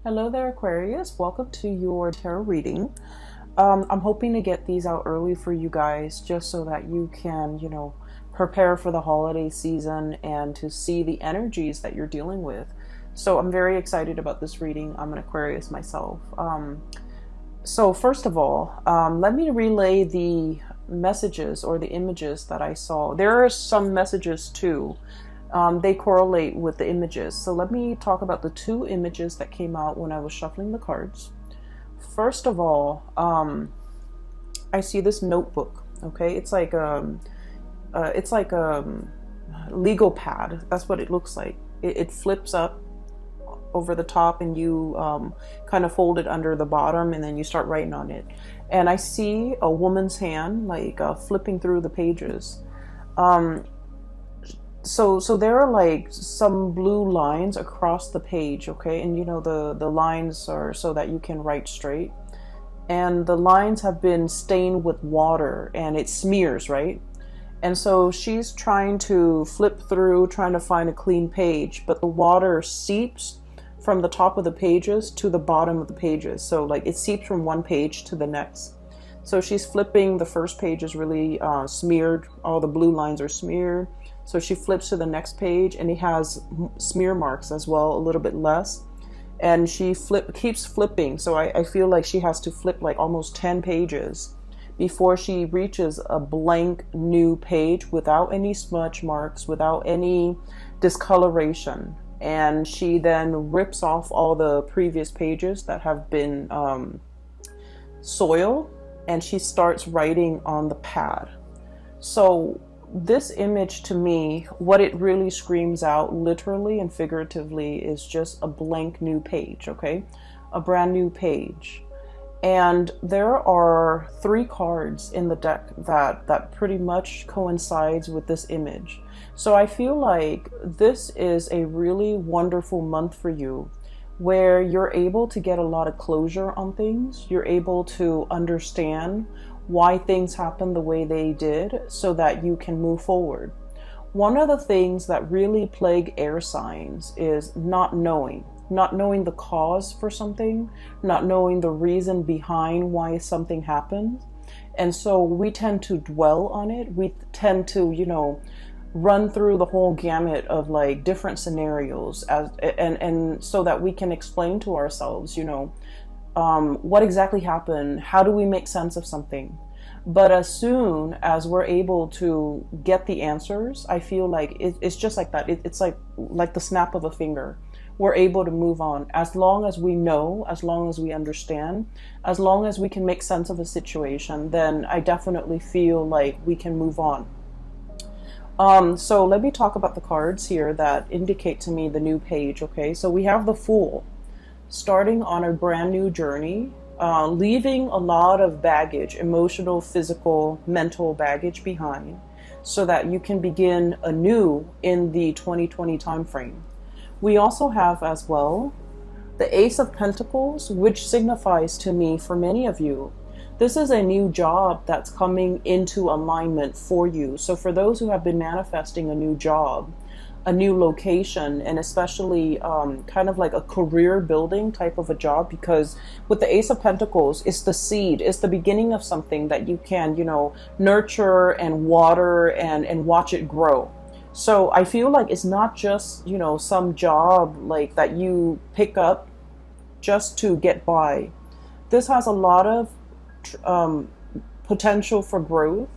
Hello there, Aquarius. Welcome to your tarot reading. I'm hoping to get these out early for you guys just so that you can, prepare for the holiday season and to see the energies that you're dealing with. So I'm very excited about this reading. I'm an Aquarius myself. So first of all, let me relay the messages or the images that I saw. There are some messages too. They correlate with the images. So let me talk about the two images that came out when I was shuffling the cards. First of all, I see this notebook. Okay, it's like a legal pad. That's what it looks like. It flips up over the top, and you kind of fold it under the bottom, and then you start writing on it. And I see a woman's hand like flipping through the pages. So there are like some blue lines across the page, okay? And the lines are so that you can write straight. And the lines have been stained with water and it smears, right? And so she's trying to flip through, trying to find a clean page, but the water seeps from the top of the pages to the bottom of the pages. So like it seeps from one page to the next. So she's flipping, the first page is really smeared. All the blue lines are smeared. So she flips to the next page and it has smear marks as well, a little bit less. And she keeps flipping. So I feel like she has to flip like almost 10 pages before she reaches a blank new page without any smudge marks, without any discoloration. And she then rips off all the previous pages that have been soiled, and she starts writing on the pad. So this image, to me, what it really screams out literally and figuratively is just a blank new page, okay? A brand new page. And there are 3 cards in the deck that pretty much coincides with this image. So I feel like this is a really wonderful month for you, where you're able to get a lot of closure on things. You're able to understand why things happen the way they did so that you can move forward. One of the things that really plague air signs is not knowing the cause for something, not knowing the reason behind why something happens. And so we tend to dwell on it. We tend to, run through the whole gamut of like different scenarios and so that we can explain to ourselves, what exactly happened? How do we make sense of something? But as soon as we're able to get the answers, I feel like it's just like that. It's like the snap of a finger. We're able to move on. As long as we know, as long as we understand, as long as we can make sense of a situation, then I definitely feel like we can move on. So let me talk about the cards here that indicate to me the new page, okay? So we have the Fool, starting on a brand new journey, leaving a lot of baggage, emotional, physical, mental baggage behind, so that you can begin anew in the 2020 timeframe. We also have as well the Ace of Pentacles, which signifies to me, for many of you, this is a new job that's coming into alignment for you. So for those who have been manifesting a new job, a new location, and especially kind of like a career building type of a job, because with the Ace of Pentacles, it's the seed, it's the beginning of something that you can, nurture and water and watch it grow. So I feel like it's not just, some job like that you pick up just to get by. This has a lot of potential for growth,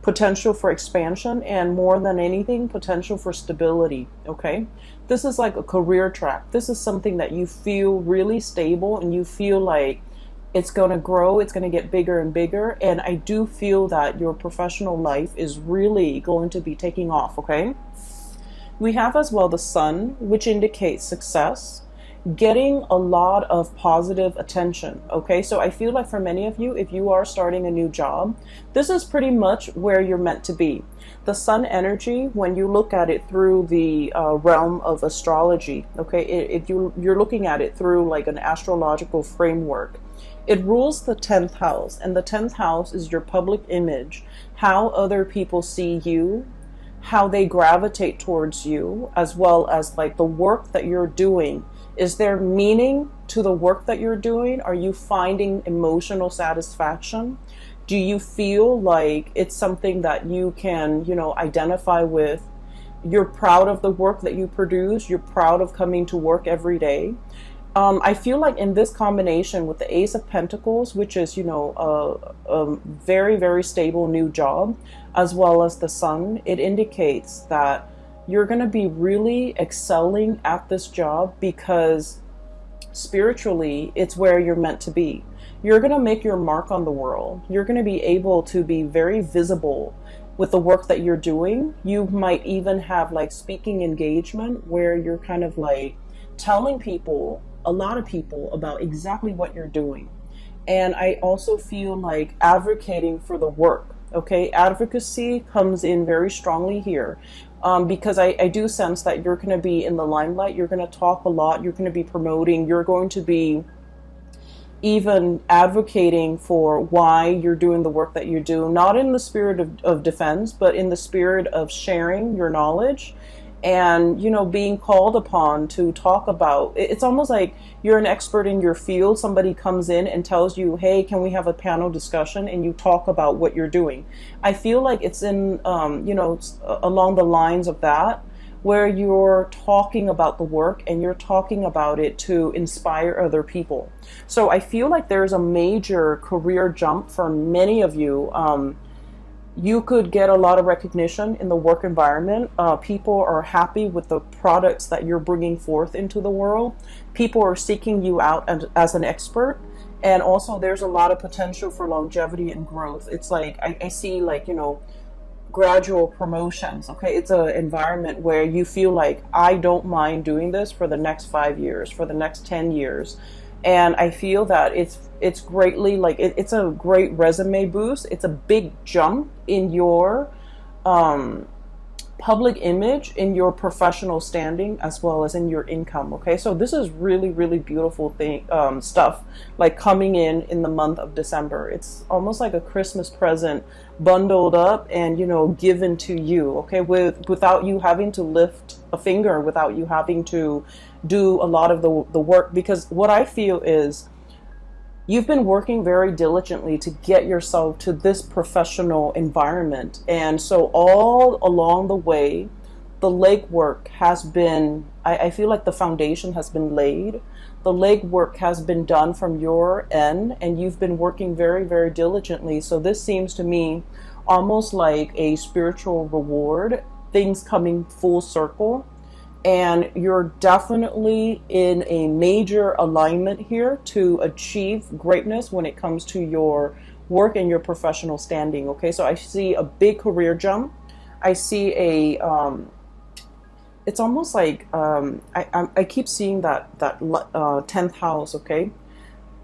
potential for expansion, and more than anything, potential for stability, okay? This is like a career track. This is something that you feel really stable and you feel like it's going to grow, it's going to get bigger and bigger. And I do feel that your professional life is really going to be taking off, okay? We have as well the Sun, which indicates success, getting a lot of positive attention, okay? So I feel like for many of you, if you are starting a new job, this is pretty much where you're meant to be. The Sun energy, when you look at it through the realm of astrology, okay, if you're looking at it through like an astrological framework, it rules the 10th house, and the 10th house is your public image, how other people see you, how they gravitate towards you, as well as like the work that you're doing Is there meaning to the work that you're doing? Are you finding emotional satisfaction? Do you feel like it's something that you can, identify with? You're proud of the work that you produce. You're proud of coming to work every day. I feel like in this combination with the Ace of Pentacles, which is, a very, very stable new job, as well as the Sun, it indicates that you're going to be really excelling at this job because spiritually, it's where you're meant to be. You're going to make your mark on the world. You're going to be able to be very visible with the work that you're doing. You might even have like speaking engagement where you're kind of like telling people, a lot of people, about exactly what you're doing. And I also feel like advocating for the work. Okay, advocacy comes in very strongly here, because I do sense that you're going to be in the limelight. You're going to talk a lot. You're going to be promoting. You're going to be even advocating for why you're doing the work that you do, not in the spirit of defense, but in the spirit of sharing your knowledge and, being called upon to talk about. It's almost like you're an expert in your field. Somebody comes in and tells you, hey, can we have a panel discussion? And you talk about what you're doing. I feel like it's in, along the lines of that, where you're talking about the work and you're talking about it to inspire other people. So I feel like there's a major career jump for many of you. You could get a lot of recognition in the work environment. People are happy with the products that you're bringing forth into the world. People are seeking you out as an expert. And also there's a lot of potential for longevity and growth. It's like, I see like, gradual promotions. Okay, it's an environment where you feel like, I don't mind doing this for the next 5 years, for the next 10 years. And I feel that it's greatly like it's a great resume boost. It's a big jump in your public image, in your professional standing, as well as in your income. Okay, so this is really, really beautiful stuff like coming in the month of December. It's almost like a Christmas present bundled up and given to you. Okay, without you having to lift a finger, without you having to do a lot of the work. Because what I feel is you've been working very diligently to get yourself to this professional environment. And so all along the way, the legwork has been, I feel like the foundation has been laid. The legwork has been done from your end, and you've been working very, very diligently. So this seems to me almost like a spiritual reward, things coming full circle. And you're definitely in a major alignment here to achieve greatness when it comes to your work and your professional standing. Okay, so I see a big career jump. I see it's almost like I keep seeing that 10th house. Okay,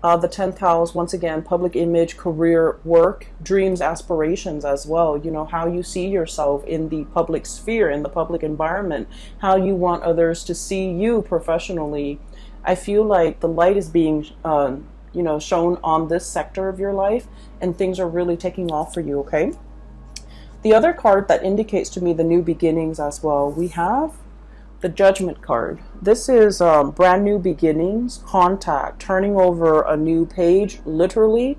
the 10th house, once again, public image, career, work, dreams, aspirations as well. How you see yourself in the public sphere, in the public environment, how you want others to see you professionally. I feel like the light is being, shown on this sector of your life, and things are really taking off for you, okay? The other card that indicates to me the new beginnings as well, we have the Judgment card. This is brand new beginnings, contact, turning over a new page, literally,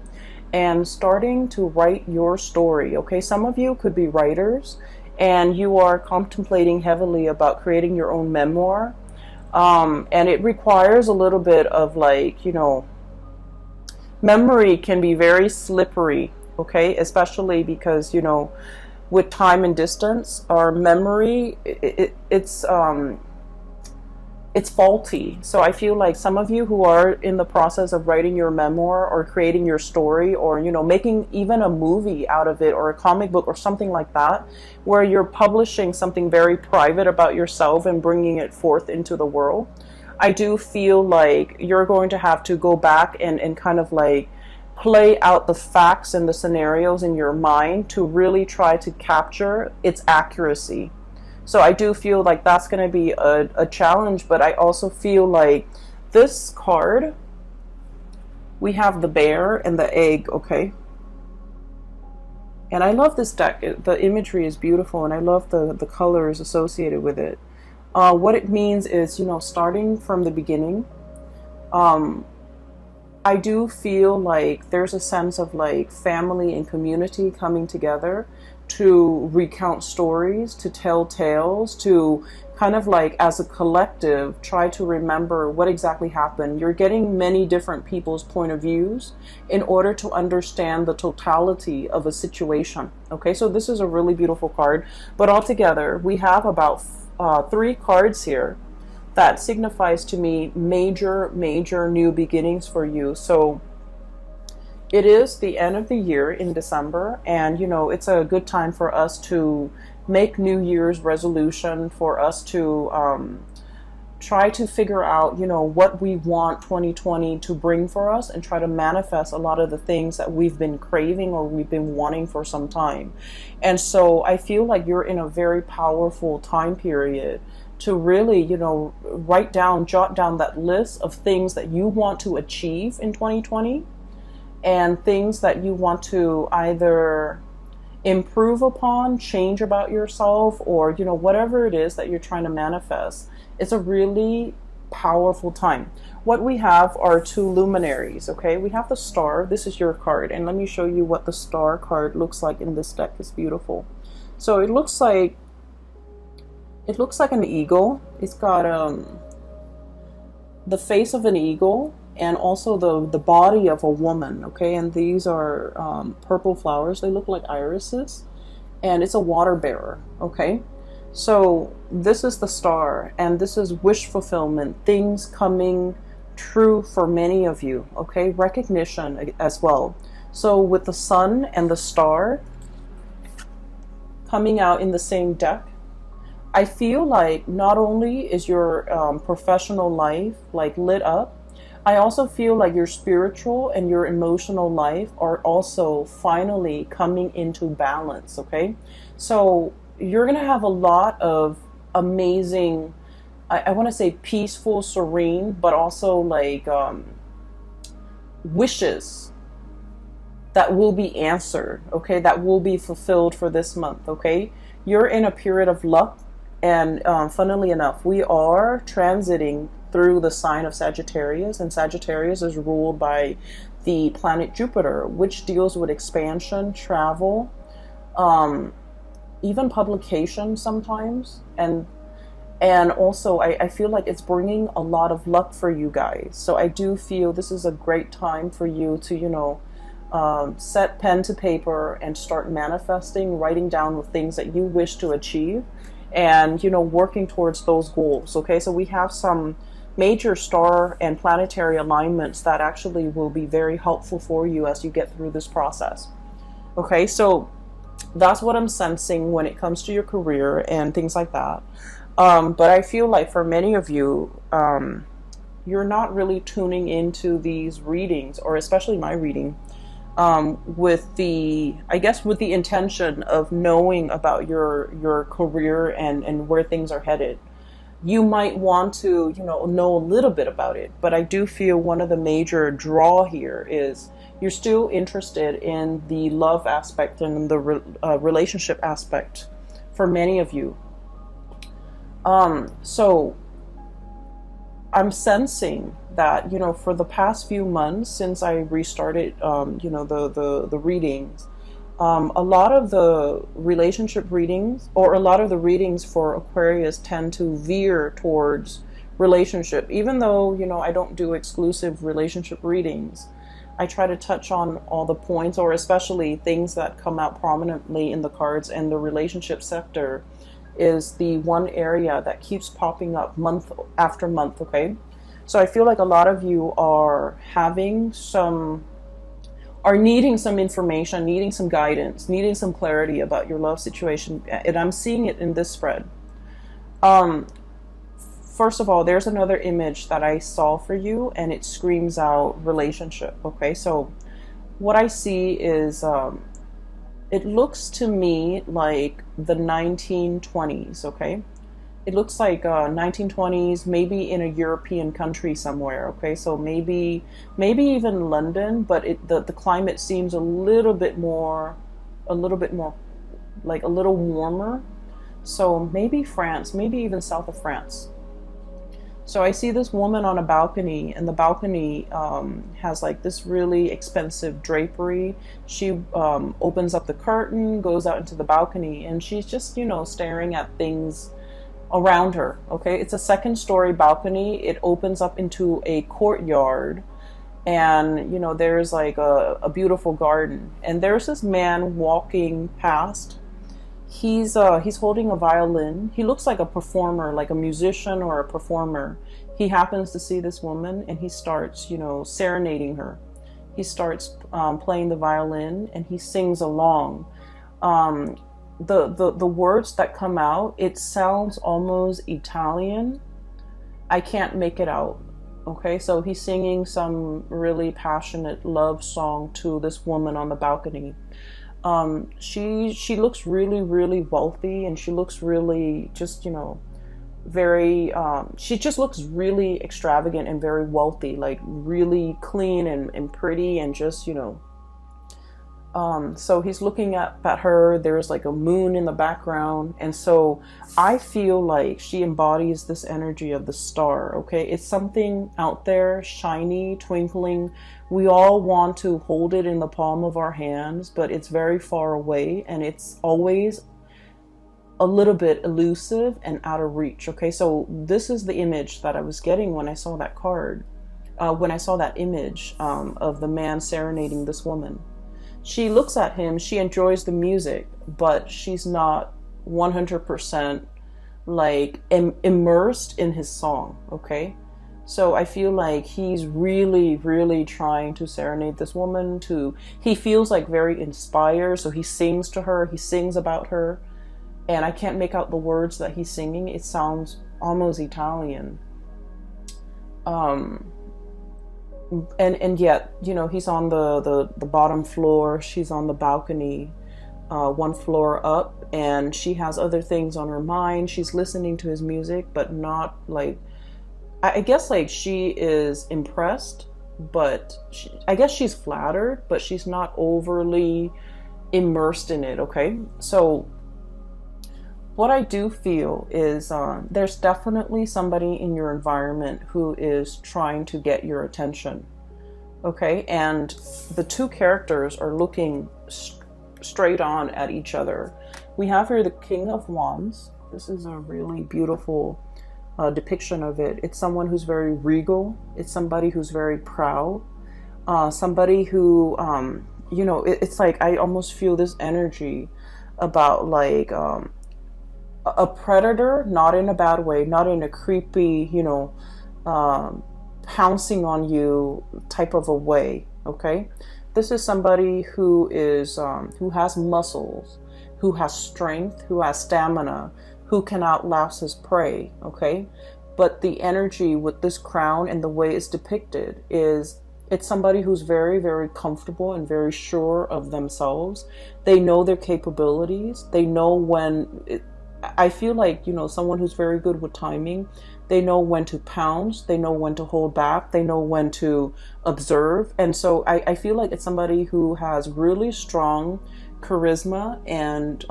and starting to write your story. Okay, some of you could be writers and you are contemplating heavily about creating your own memoir. And it requires a little bit of like, memory can be very slippery, okay, especially because, with time and distance, our memory, it's faulty. So I feel like some of you who are in the process of writing your memoir or creating your story, or making even a movie out of it, or a comic book or something like that, where you're publishing something very private about yourself and bringing it forth into the world, I do feel like you're going to have to go back and kind of like play out the facts and the scenarios in your mind to really try to capture its accuracy. So I do feel like that's going to be a challenge, but I also feel like this card, we have the bear and the egg, okay? And I love this deck. The imagery is beautiful, and I love the colors associated with it. What it means is, starting from the beginning. Um, I do feel like there's a sense of like family and community coming together to recount stories, to tell tales, to kind of like as a collective try to remember what exactly happened. You're getting many different people's point of views in order to understand the totality of a situation. Okay, so this is a really beautiful card, but altogether we have about three cards here that signifies to me major new beginnings for you. So it is the end of the year in December, and it's a good time for us to make New Year's resolution, for us to try to figure out what we want 2020 to bring for us, and try to manifest a lot of the things that we've been craving or we've been wanting for some time. And so I feel like you're in a very powerful time period to really, jot down that list of things that you want to achieve in 2020, and things that you want to either improve upon, change about yourself, or, whatever it is that you're trying to manifest. It's a really powerful time. What we have are two luminaries, okay? We have the star. This is your card. And let me show you what the star card looks like in this deck. It's beautiful. So it looks like an eagle. It's got the face of an eagle and also the body of a woman, okay? And these are purple flowers. They look like irises, and it's a water bearer, okay? So this is the star, and this is wish fulfillment, things coming true for many of you, okay? Recognition as well. So with the sun and the star coming out in the same deck, I feel like not only is your professional life like lit up, I also feel like your spiritual and your emotional life are also finally coming into balance, okay? So you're going to have a lot of amazing, I want to say peaceful, serene, but also like wishes that will be answered, okay? That will be fulfilled for this month, okay? You're in a period of luck. And funnily enough, we are transiting through the sign of Sagittarius, and Sagittarius is ruled by the planet Jupiter, which deals with expansion, travel, even publication sometimes. And also I feel like it's bringing a lot of luck for you guys. So I do feel this is a great time for you to, set pen to paper and start manifesting, writing down the things that you wish to achieve, and working towards those goals. Okay, so we have some major star and planetary alignments that actually will be very helpful for you as you get through this process. Okay, so that's what I'm sensing when it comes to your career and things like that. But I feel like for many of you, you're not really tuning into these readings, or especially my reading, with the intention of knowing about your career and where things are headed. You might want to, know a little bit about it, but I do feel one of the major draw here is you're still interested in the love aspect and the relationship aspect for many of you. So I'm sensing that, for the past few months since I restarted, the readings, a lot of the relationship readings, or a lot of the readings for Aquarius, tend to veer towards relationship. Even though, I don't do exclusive relationship readings, I try to touch on all the points, or especially things that come out prominently in the cards, and the relationship sector is the one area that keeps popping up month after month, okay? So I feel like a lot of you are needing some information, needing some guidance, needing some clarity about your love situation, and I'm seeing it in this spread. First of all, there's another image that I saw for you, and it screams out relationship, okay? So what I see is, it looks to me like the 1920s, okay? It looks like 1920s, maybe in a European country somewhere, okay? So maybe even London, but the climate seems a little bit more, like a little warmer. So maybe France, maybe even south of France. So I see this woman on a balcony, and the balcony has like this really expensive drapery. She opens up the curtain, goes out into the balcony, and she's just, you know, staring at things around her. Okay, it's a second story balcony. It opens up into a courtyard, and you know, there's like a beautiful garden. And there's this man walking past. He's holding a violin. He looks like a performer, like a musician or a performer. He happens to see this woman, and he starts, you know, serenading her. He starts playing the violin, and he sings along. The words that come out, it sounds almost Italian. I can't make it out. Okay, so he's singing some really passionate love song to this woman on the balcony. She looks really, really wealthy, and she looks really just, you know, very, she just looks really extravagant and very wealthy, like really clean and pretty, and just, you know, so he's looking at her. There's like a moon in the background. And so I feel like she embodies this energy of the star. Okay. It's something out there, shiny, twinkling. We all want to hold it in the palm of our hands, but it's very far away, and it's always a little bit elusive and out of reach. Okay. So this is the image that I was getting when I saw that card, when I saw that image, of the man serenading this woman. She looks at him, she enjoys the music, but she's not 100% like immersed in his song, okay? So I feel like he's really, really trying to serenade this woman. He feels like very inspired, so he sings to her, he sings about her, and I can't make out the words that he's singing. It sounds almost Italian. And yet, you know, he's on the bottom floor, she's on the balcony, one floor up, and she has other things on her mind. She's listening to his music, but not like, I guess like she is impressed, but I guess she's flattered, but she's not overly immersed in it. Okay, so what I do feel is there's definitely somebody in your environment who is trying to get your attention. Okay, and the two characters are looking straight on at each other. We have here the King of Wands. This is a really beautiful depiction of it. It's someone who's very regal. It's somebody who's very proud. Somebody who, you know, it's like I almost feel this energy about like a predator, not in a bad way, not in a creepy, you know, pouncing on you type of a way. Okay, this is somebody who is who has muscles, who has strength, who has stamina, who can outlast his prey. Okay, but the energy with this crown and the way it's depicted is it's somebody who's very, very comfortable and very sure of themselves. They know their capabilities. They know when I feel like, you know, someone who's very good with timing. They know when to pounce. They know when to hold back. They know when to observe. And so I feel like it's somebody who has really strong charisma and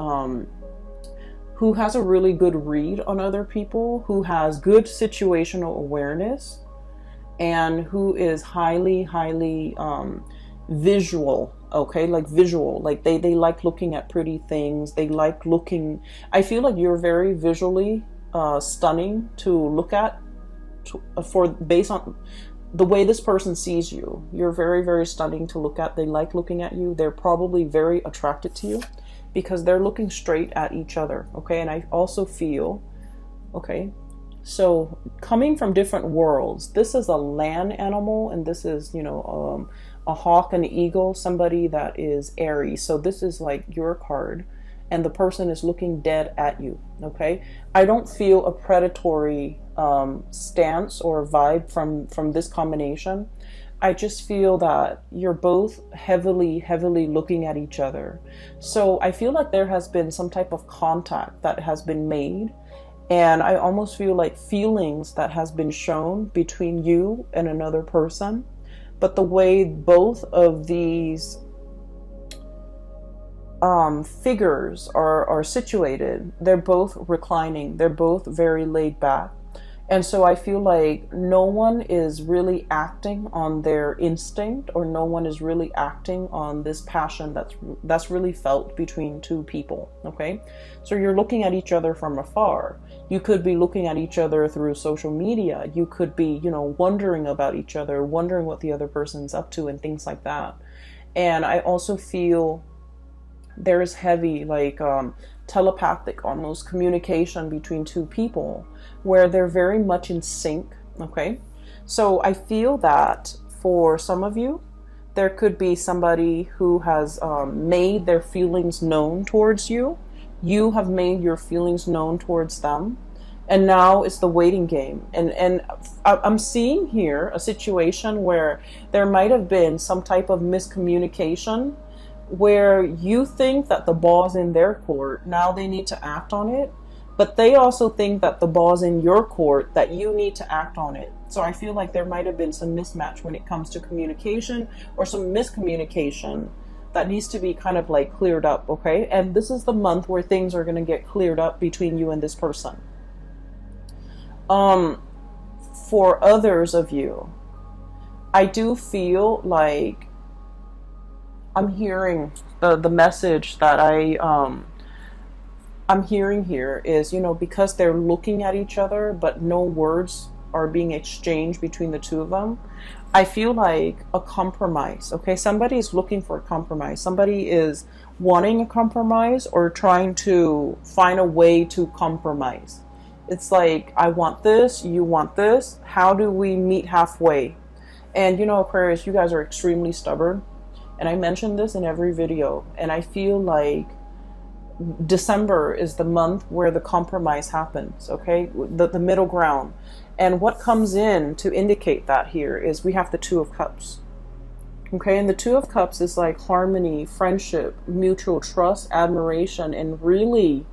who has a really good read on other people, who has good situational awareness, and who is highly, highly visual. Okay, like visual, like they like looking at pretty things. They like looking, I feel like you're very visually stunning to look at, for based on the way this person sees you. You're very, very stunning to look at. They like looking at you. They're probably very attracted to you because they're looking straight at each other. Okay, and I also feel, okay, so coming from different worlds, this is a land animal, and this is, you know, a hawk and an eagle, somebody that is Aries. So this is like your card, and the person is looking dead at you. Okay, I don't feel a predatory stance or vibe from this combination. I just feel that you're both heavily looking at each other. So I feel like there has been some type of contact that has been made, and I almost feel like feelings that has been shown between you and another person. But the way both of these figures are situated. They're both reclining. They're both very laid back. And so I feel like no one is really acting on their instinct, or no one is really acting on this passion that's really felt between two people, okay? So you're looking at each other from afar. You could be looking at each other through social media. You could be, wondering about each other, wondering what the other person's up to and things like that. And I also feel there's heavy, like, telepathic almost communication between two people where they're very much in sync, okay? So I feel that for some of you, there could be somebody who has made their feelings known towards you. You have made your feelings known towards them. And now it's the waiting game. And I'm seeing here a situation where there might have been some type of miscommunication where you think that the ball's in their court. Now they need to act on it. But they also think that the ball's in your court, that you need to act on it. So I feel like there might have been some mismatch when it comes to communication, or some miscommunication that needs to be kind of like cleared up, okay? And this is the month where things are going to get cleared up between you and this person. For others of you, I do feel like I'm hearing the message that I'm hearing here is, because they're looking at each other, but no words are being exchanged between the two of them. I feel like a compromise, okay? Somebody is looking for a compromise. Somebody is wanting a compromise, or trying to find a way to compromise. It's like, I want this, you want this. How do we meet halfway? And Aquarius, you guys are extremely stubborn. And I mentioned this in every video. And I feel like December is the month where the compromise happens, okay? The middle ground. And what comes in to indicate that here is we have the Two of Cups. Okay, and the Two of Cups is like harmony, friendship, mutual trust, admiration, and really,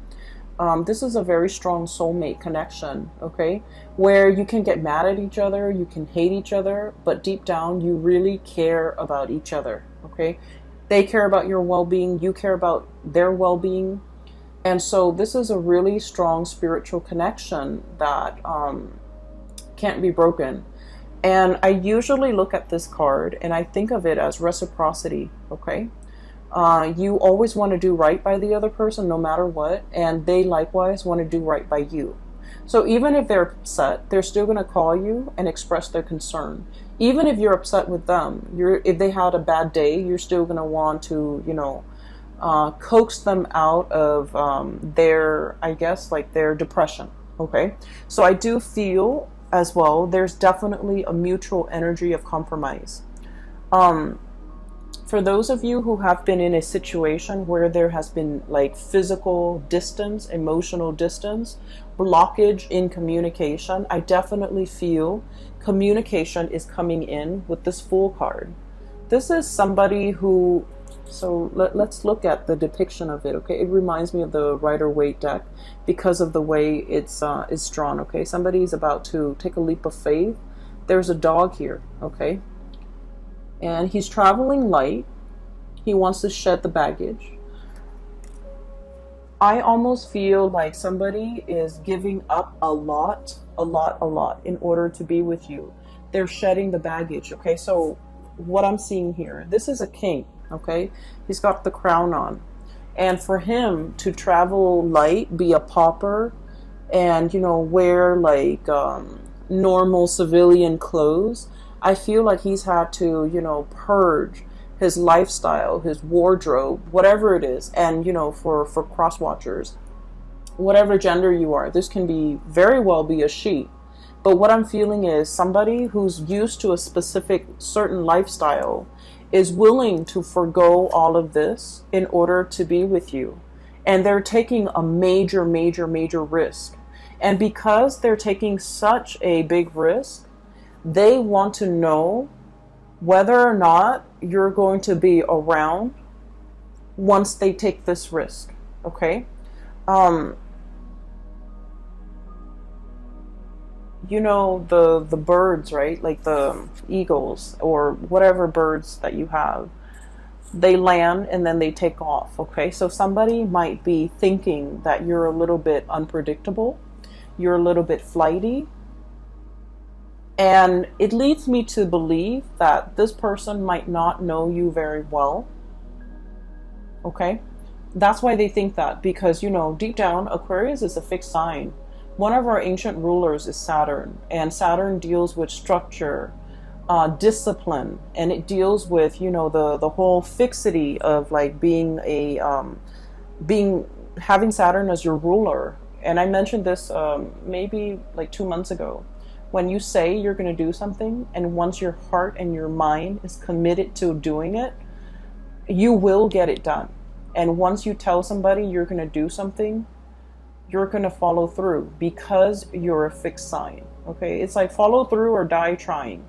this is a very strong soulmate connection, okay? Where you can get mad at each other, you can hate each other, but deep down, you really care about each other, okay? They care about your well-being, you care about their well-being. And so this is a really strong spiritual connection that can't be broken. And I usually look at this card and I think of it as reciprocity, okay? You always want to do right by the other person no matter what, and they likewise want to do right by you. So even if they're upset, they're still going to call you and express their concern. Even if you're upset with them, if they had a bad day, you're still going to want to, coax them out of their, I guess, like their depression, okay? So I do feel as well, there's definitely a mutual energy of compromise. For those of you who have been in a situation where there has been like physical distance, emotional distance, blockage in communication, I definitely feel communication is coming in with this Fool card. This is somebody who, so let's look at the depiction of it, okay? It reminds me of the Rider-Waite deck because of the way it's drawn, okay? Somebody's about to take a leap of faith. There's a dog here, okay? And he's traveling light. He wants to shed the baggage. I almost feel like somebody is giving up a lot in order to be with you. They're shedding the baggage, okay? So what I'm seeing here, this is a king, okay? He's got the crown on. And for him to travel light, be a pauper, and, wear like normal civilian clothes, I feel like he's had to, purge his lifestyle, his wardrobe, whatever it is. And, for cross watchers, whatever gender you are, this can be very well be a she. But what I'm feeling is somebody who's used to a specific certain lifestyle is willing to forgo all of this in order to be with you. And they're taking a major risk. And because they're taking such a big risk, they want to know whether or not you're going to be around once they take this risk, okay? The birds, right? Like the eagles or whatever birds that you have. They land and then they take off. Okay, so somebody might be thinking that you're a little bit unpredictable, you're a little bit flighty, and it leads me to believe that this person might not know you very well. Okay, that's why they think that, because deep down, Aquarius is a fixed sign. One of our ancient rulers is Saturn, and Saturn deals with structure, discipline, and it deals with the whole fixity of like being having Saturn as your ruler. And I mentioned this maybe like 2 months ago. When you say you're going to do something, and once your heart and your mind is committed to doing it, you will get it done. And once you tell somebody you're going to do something, you're going to follow through, because you're a fixed sign. Okay, it's like follow through or die trying.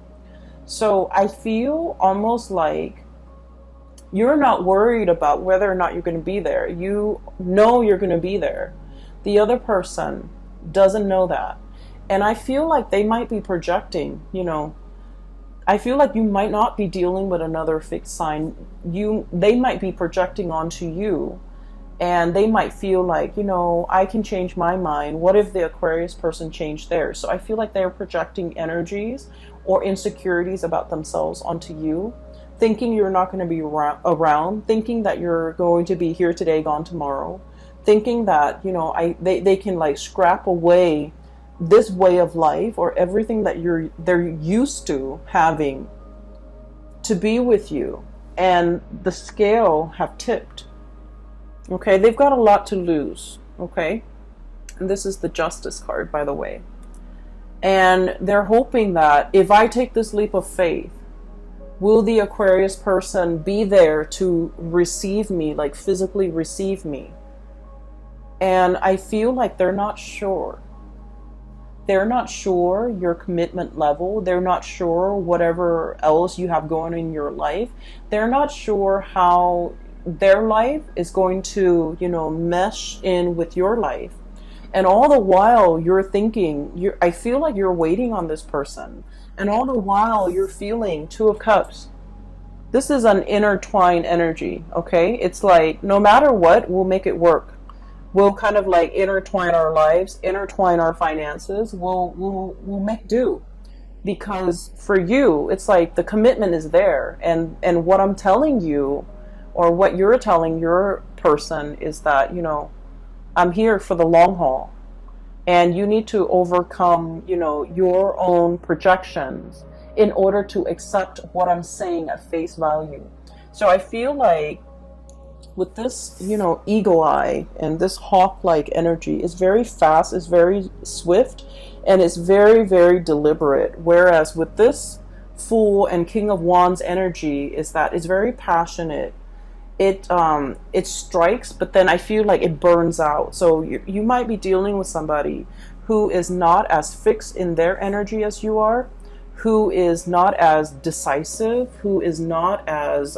So I feel almost like you're not worried about whether or not you're going to be there. You know you're going to be there. The other person doesn't know that. And I feel like they might be projecting, I feel like you might not be dealing with another fixed sign. They might be projecting onto you, and they might feel like, I can change my mind. What if the Aquarius person changed theirs? So I feel like they're projecting energies or insecurities about themselves onto you, thinking you're not going to be around, thinking that you're going to be here today, gone tomorrow, thinking that, they can like scrap away this way of life or everything that they're used to having to be with you. And the scale have tipped. Okay, they've got a lot to lose. Okay, and this is the Justice card, by the way. And they're hoping that if I take this leap of faith, will the Aquarius person be there to receive me, like physically receive me? And I feel like they're not sure. They're not sure your commitment level. They're not sure whatever else you have going in your life. They're not sure how their life is going to, mesh in with your life. And all the while you're thinking, I feel like you're waiting on this person. And all the while you're feeling Two of Cups. This is an intertwined energy, okay? It's like, no matter what, we'll make it work. We'll kind of like intertwine our lives, intertwine our finances. We'll make do. Because for you, it's like the commitment is there. And what I'm telling you, or what you're telling your person, is that, I'm here for the long haul. And you need to overcome, your own projections in order to accept what I'm saying at face value. So I feel like with this, eagle eye and this hawk-like energy is very fast, is very swift, and it's very, very deliberate. Whereas with this Fool and King of Wands energy is that it's very passionate. It strikes, but then I feel like it burns out. So you might be dealing with somebody who is not as fixed in their energy as you are, who is not as decisive, who is not as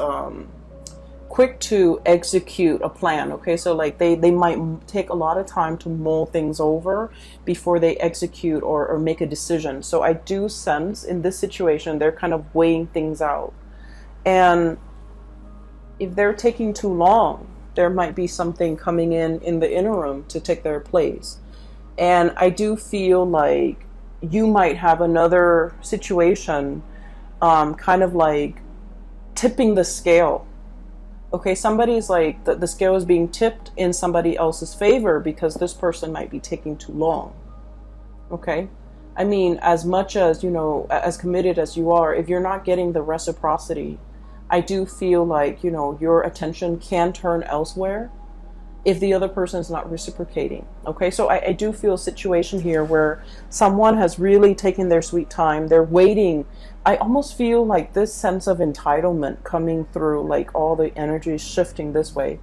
quick to execute a plan. Okay, so like they might take a lot of time to mull things over before they execute or make a decision. So I do sense in this situation they're kind of weighing things out. And if they're taking too long, there might be something coming in the interim to take their place. And I do feel like you might have another situation kind of like tipping the scale. Okay, somebody's like, the scale is being tipped in somebody else's favor because this person might be taking too long. Okay? I mean, as much as, as committed as you are, if you're not getting the reciprocity, I do feel like, your attention can turn elsewhere if the other person is not reciprocating. Okay, so I do feel a situation here where someone has really taken their sweet time. They're waiting. I almost feel like this sense of entitlement coming through, like all the energy is shifting this way.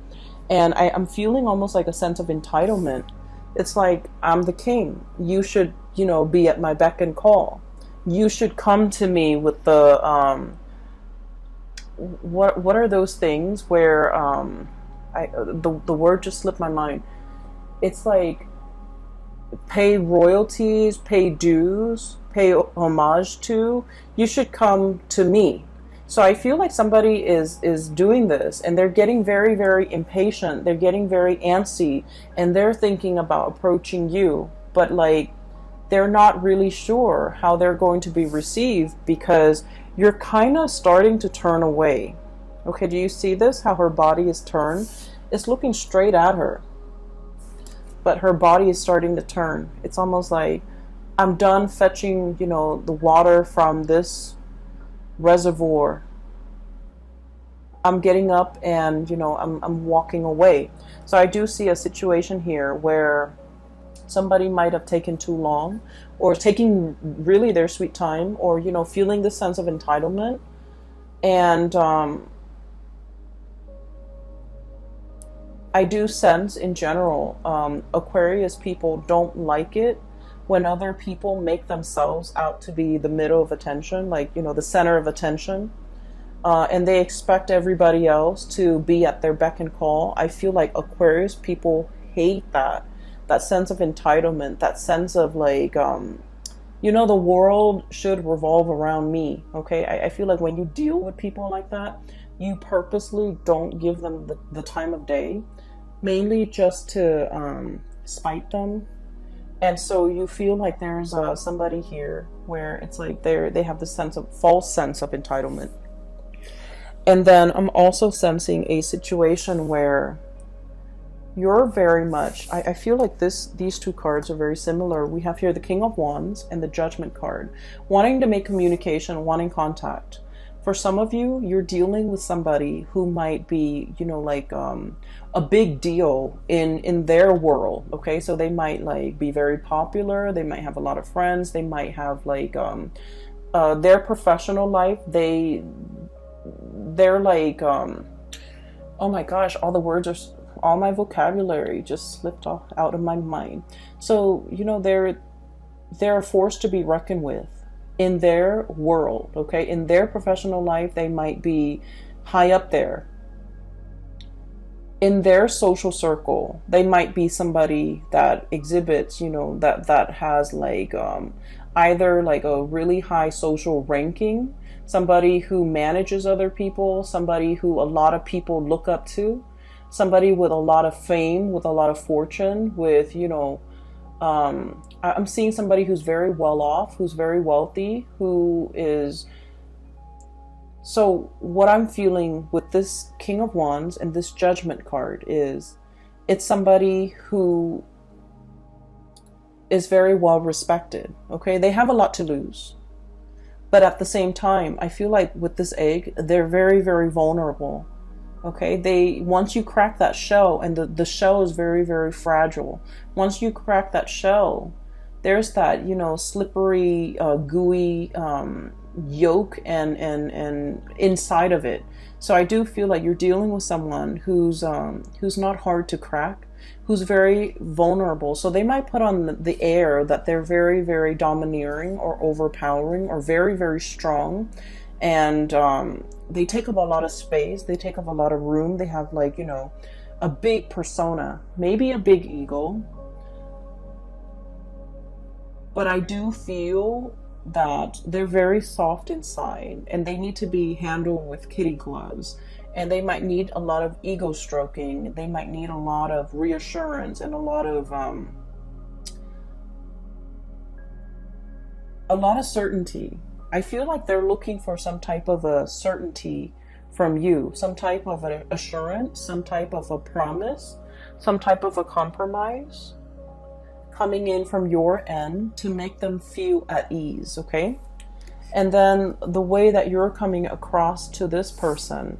And I'm feeling almost like a sense of entitlement. It's like, I'm the king. You should, be at my beck and call. You should come to me with the, what are those things where, the word just slipped my mind. It's like pay royalties, pay dues, pay homage to. You should come to me. So I feel like somebody is doing this, and they're getting very, very impatient. They're getting very antsy, and they're thinking about approaching you, but like they're not really sure how they're going to be received, because you're kind of starting to turn away. Okay, do you see this? How her body is turned? It's looking straight at her, but her body is starting to turn. It's almost like, I'm done fetching, you know, the water from this reservoir. I'm getting up and, you know, I'm walking away. So I do see a situation here where somebody might have taken too long, or taking really their sweet time, or, you know, feeling this sense of entitlement. And I do sense in general, Aquarius people don't like it when other people make themselves out to be the middle of attention, like, you know, the center of attention. And they expect everybody else to be at their beck and call. I feel like Aquarius people hate that sense of entitlement, that sense of like, you know, the world should revolve around me. Okay, I feel like when you deal with people like that, you purposely don't give them the time of day, mainly just to spite them. And so you feel like there's somebody here where it's like they have this false sense of entitlement. And then I'm also sensing a situation where you're very much, I feel like these two cards are very similar. We have here the King of Wands and the Judgment card. Wanting to make communication, wanting contact. For some of you, you're dealing with somebody who might be, you know, like a big deal in their world. Okay, so they might like be very popular. They might have a lot of friends. They might have like their professional life. They're like oh my gosh, all my vocabulary just slipped out of my mind. So, you know, they're a force to be reckoned with in their world. Okay, in their professional life, they might be high up there. In their social circle, they might be somebody that exhibits, you know, that has like either like a really high social ranking, somebody who manages other people, somebody who a lot of people look up to, somebody with a lot of fame, with a lot of fortune, with, you know, I'm seeing somebody who's very well off, who's very wealthy, who is... So what I'm feeling with this King of Wands and this Judgment card is, it's somebody who is very well respected. Okay, they have a lot to lose, but at the same time, I feel like with this egg, they're very, very vulnerable. Okay, once you crack that shell, and the shell is very, very fragile. Once you crack that shell, there's that, you know, slippery, gooey yolk and inside of it. So I do feel like you're dealing with someone who's not hard to crack, who's very vulnerable. So they might put on the air that they're very, very domineering or overpowering or very, very strong. And they take up a lot of space. They take up a lot of room. They have, like, you know, a big persona, maybe a big ego. But I do feel that they're very soft inside, and they need to be handled with kitty gloves. And they might need a lot of ego stroking. They might need a lot of reassurance and a lot of certainty. I feel like they're looking for some type of a certainty from you, some type of an assurance, some type of a promise, some type of a compromise coming in from your end to make them feel at ease. Okay, and then the way that you're coming across to this person,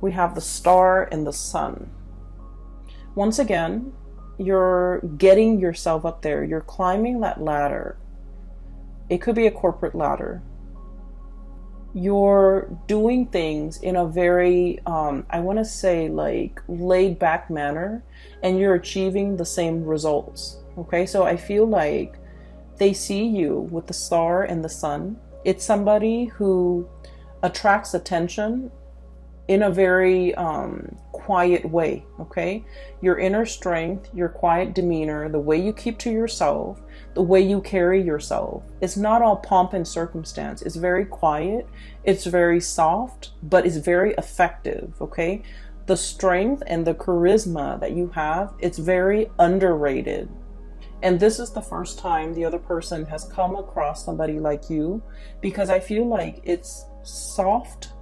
we have the Star and the Sun. Once again, you're getting yourself up there. You're climbing that ladder. It could be a corporate ladder. You're doing things in a very, I want to say, like, laid back manner, and you're achieving the same results. Okay, so I feel like they see you with the Star and the Sun. It's somebody who attracts attention in a very quiet way, okay? Your inner strength, your quiet demeanor, the way you keep to yourself, the way you carry yourself. It's not all pomp and circumstance. It's very quiet. It's very soft, but it's very effective, okay? The strength and the charisma that you have, it's very underrated. And this is the first time the other person has come across somebody like you, because I feel like it's soft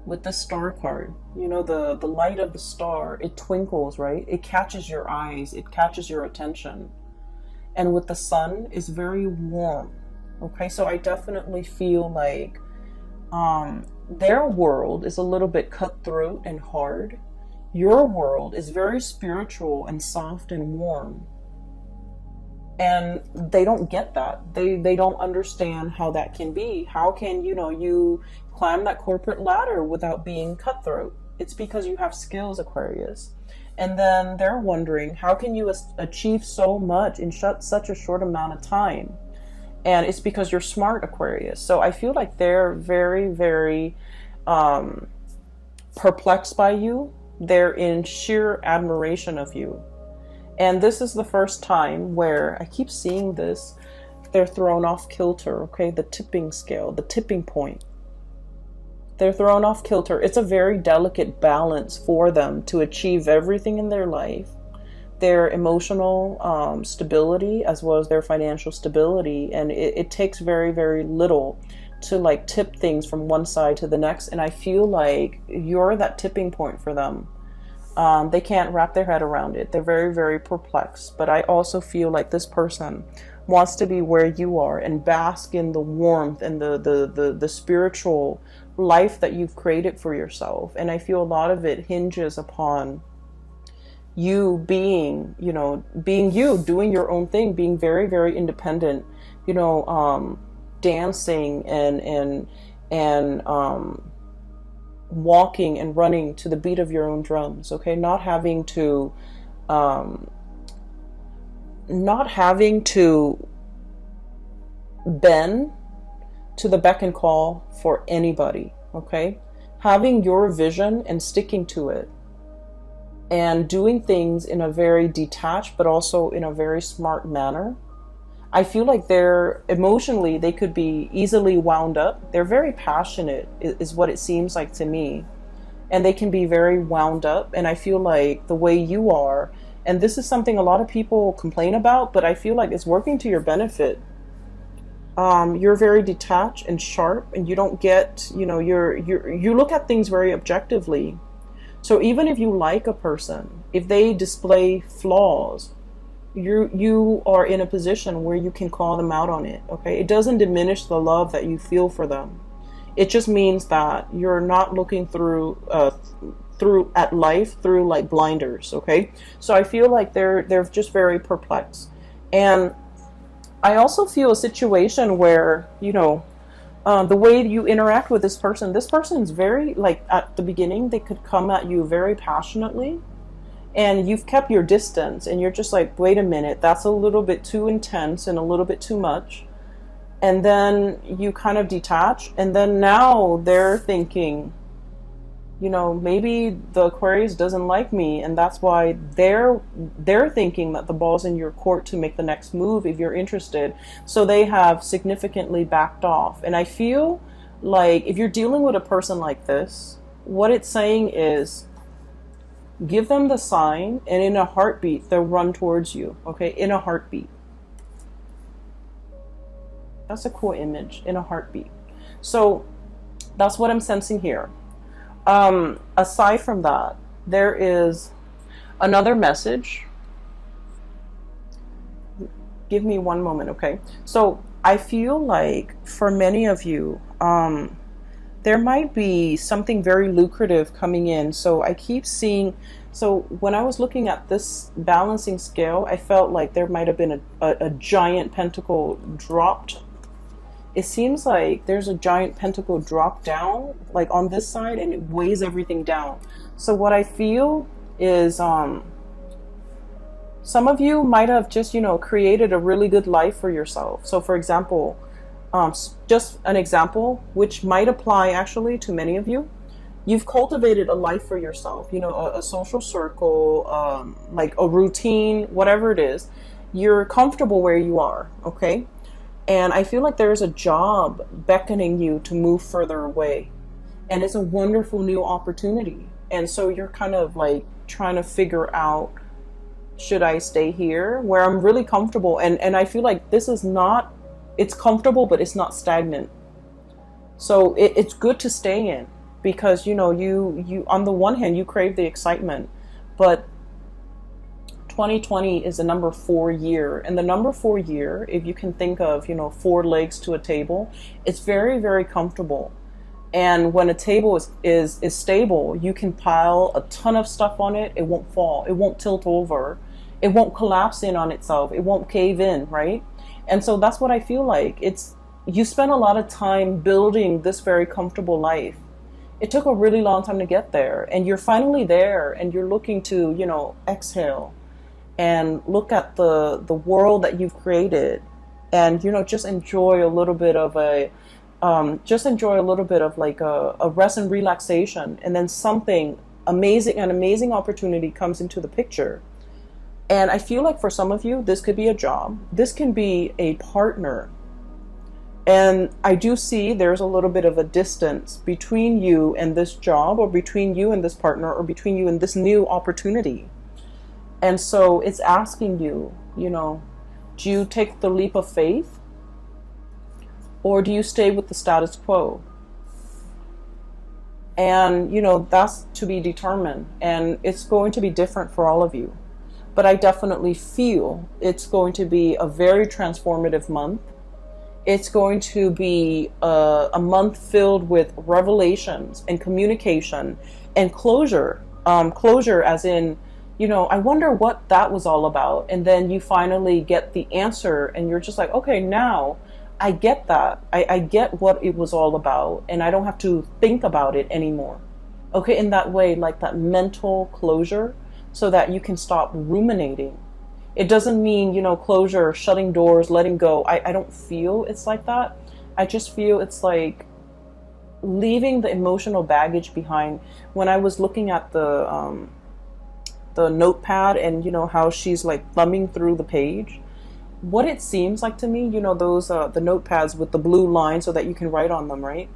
with the star card. You know, the light of the star, it twinkles, right? It catches your eyes, it catches your attention. And with the sun, it's very warm. Okay, so I definitely feel like their world is a little bit cutthroat and hard. Your world is very spiritual and soft and warm. And they don't get that. They don't understand how that can be. How can, you climb that corporate ladder without being cutthroat? It's because you have skills, Aquarius. And then they're wondering, how can you achieve so much in such a short amount of time? And it's because you're smart, Aquarius. So I feel like they're very, very perplexed by you. They're in sheer admiration of you. And this is the first time where I keep seeing this. They're thrown off kilter, okay? The tipping scale, the tipping point. They're thrown off kilter. It's a very delicate balance for them to achieve everything in their life. Their emotional stability as well as their financial stability. And it takes very, very little to like tip things from one side to the next. And I feel like you're that tipping point for them. They can't wrap their head around it. They're very, very perplexed. But I also feel like this person wants to be where you are and bask in the warmth and the spiritual life that you've created for yourself. And I feel a lot of it hinges upon you being you, doing your own thing, being very, very independent, dancing and walking and running to the beat of your own drums, okay? Not having to bend to the beck and call for anybody, okay? Having your vision and sticking to it and doing things in a very detached but also in a very smart manner. I feel like they're emotionally, they could be easily wound up. They're very passionate is what it seems like to me. And they can be very wound up. And I feel like the way you are, and this is something a lot of people complain about, but I feel like it's working to your benefit. You're very detached and sharp, and you don't get, you look at things very objectively. So even if you like a person, if they display flaws, you are in a position where you can call them out on it, okay? It doesn't diminish the love that you feel for them. It just means that you're not looking through at life through like blinders, okay? So I feel like they're just very perplexed. And I also feel a situation where, the way you interact with this person is very, like, at the beginning, they could come at you very passionately, and you've kept your distance, and you're just like, wait a minute, that's a little bit too intense and a little bit too much. And then you kind of detach, and then now they're thinking, maybe the Aquarius doesn't like me, and that's why they're thinking that the ball's in your court to make the next move if you're interested. So they have significantly backed off. And I feel like if you're dealing with a person like this, what it's saying is give them the sign, and in a heartbeat they'll run towards you, okay? In a heartbeat. That's a cool image, in a heartbeat. So that's what I'm sensing here. Aside from that, there is another message. Give me one moment, okay? So I feel like for many of you, there might be something very lucrative coming in. So I keep seeing, so when I was looking at this balancing scale, I felt like there might have been a giant pentacle dropped. It seems like there's a giant pentacle drop down, like on this side, and it weighs everything down. So what I feel is some of you might have just, created a really good life for yourself. So for example, just an example, which might apply actually to many of you. you've cultivated a life for yourself, you know, a social circle, like a routine, whatever it is. You're comfortable where you are, okay? And I feel like there's a job beckoning you to move further away. And it's a wonderful new opportunity. And so you're kind of like trying to figure out, should I stay here where I'm really comfortable? And I feel like this is not, it's comfortable, but it's not stagnant. So it's good to stay in because, you know, you on the one hand, you crave the excitement, but 2020 is the number 4 year. And the number 4 year, if you can think of, you know, 4 legs to a table, it's very, very comfortable. And when a table is stable, you can pile a ton of stuff on it. It won't fall. It won't tilt over. It won't collapse in on itself. It won't cave in, right? And so that's what I feel like. You spend a lot of time building this very comfortable life. It took a really long time to get there, and you're finally there, and you're looking to, you know, exhale and look at the world that you've created, and, you know, just enjoy a little bit of like a rest and relaxation, and then something amazing, an amazing opportunity comes into the picture. And I feel like for some of you, this could be a job. This can be a partner. And I do see there's a little bit of a distance between you and this job, or between you and this partner, or between you and this new opportunity. And so it's asking you, you know, do you take the leap of faith, or do you stay with the status quo? And, you know, that's to be determined. And it's going to be different for all of you. But I definitely feel it's going to be a very transformative month. It's going to be a month filled with revelations and communication and closure. Closure as in, you know, I wonder what that was all about. And then you finally get the answer and you're just like, okay, now I get that. I get what it was all about, and I don't have to think about it anymore. Okay, in that way, like that mental closure, so that you can stop ruminating. It doesn't mean, you know, closure, shutting doors, letting go. I don't feel it's like that. I just feel it's like leaving the emotional baggage behind. When I was looking at the notepad, and, you know, how she's like thumbing through the page, what it seems like to me, you know, those the notepads with the blue line so that you can write on them, right?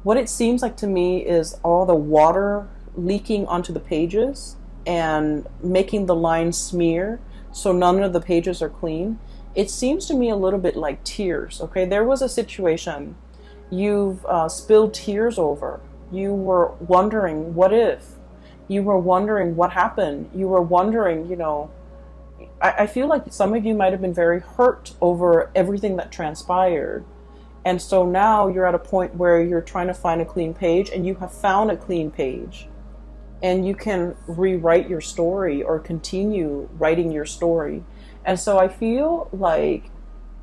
What it seems like to me is all the water leaking onto the pages and making the lines smear so none of the pages are clean. It seems to me a little bit like tears. Okay, there was a situation you've spilled tears over. You were wondering what if. You were wondering what happened. You were wondering, you know, I feel like some of you might have been very hurt over everything that transpired. And so now you're at a point where you're trying to find a clean page, and you have found a clean page. And you can rewrite your story or continue writing your story. And so I feel like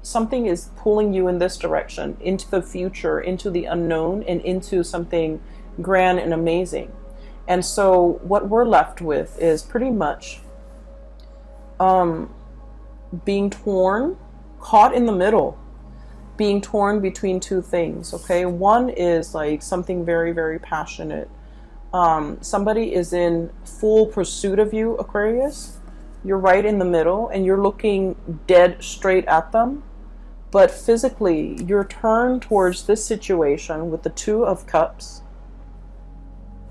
something is pulling you in this direction, into the future, into the unknown, and into something grand and amazing. And so what we're left with is pretty much being torn, caught in the middle, being torn between two things. Okay, one is like something very, very passionate. Somebody is in full pursuit of you, Aquarius. You're right in the middle, and you're looking dead straight at them. But physically, you're turned towards this situation with the Two of Cups.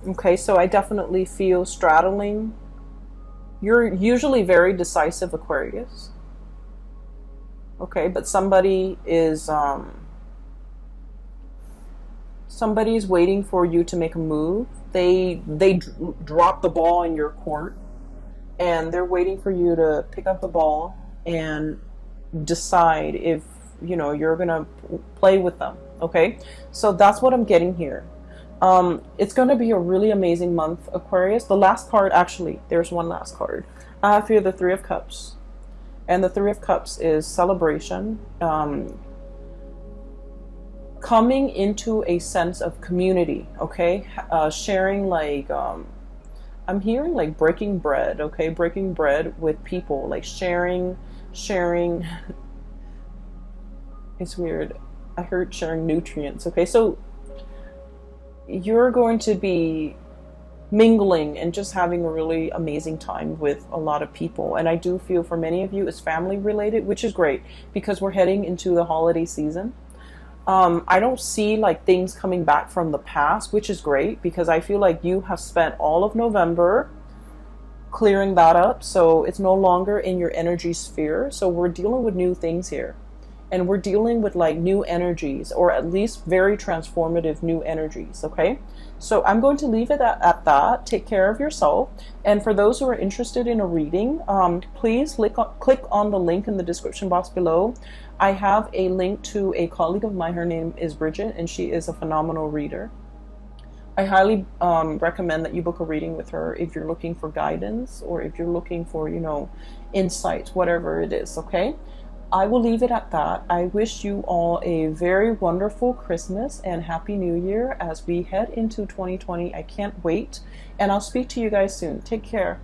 Okay, so I definitely feel straddling. You're usually very decisive, Aquarius. Okay, but somebody is somebody's waiting for you to make a move. They drop the ball in your court, and they're waiting for you to pick up the ball and decide if, you know, you're gonna play with them. Okay, so that's what I'm getting here. It's going to be a really amazing month, Aquarius. The last card, actually, there's one last card. I have here the Three of Cups. And the Three of Cups is celebration, coming into a sense of community, okay? Sharing, like, I'm hearing like breaking bread, okay? Breaking bread with people, like sharing. It's weird. I heard sharing nutrients, okay? So you're going to be mingling and just having a really amazing time with a lot of people. And I do feel for many of you it's family related, which is great because we're heading into the holiday season. I don't see like things coming back from the past, which is great because I feel like you have spent all of November clearing that up. So it's no longer in your energy sphere. So we're dealing with new things here. And we're dealing with like new energies, or at least very transformative new energies. Okay. So I'm going to leave it at that. Take care of yourself. And for those who are interested in a reading, please click on the link in the description box below. I have a link to a colleague of mine. Her name is Bridget, and she is a phenomenal reader. I highly recommend that you book a reading with her if you're looking for guidance or if you're looking for, insights, whatever it is, okay? I will leave it at that. I wish you all a very wonderful Christmas and Happy New Year as we head into 2020. I can't wait, and I'll speak to you guys soon. Take care.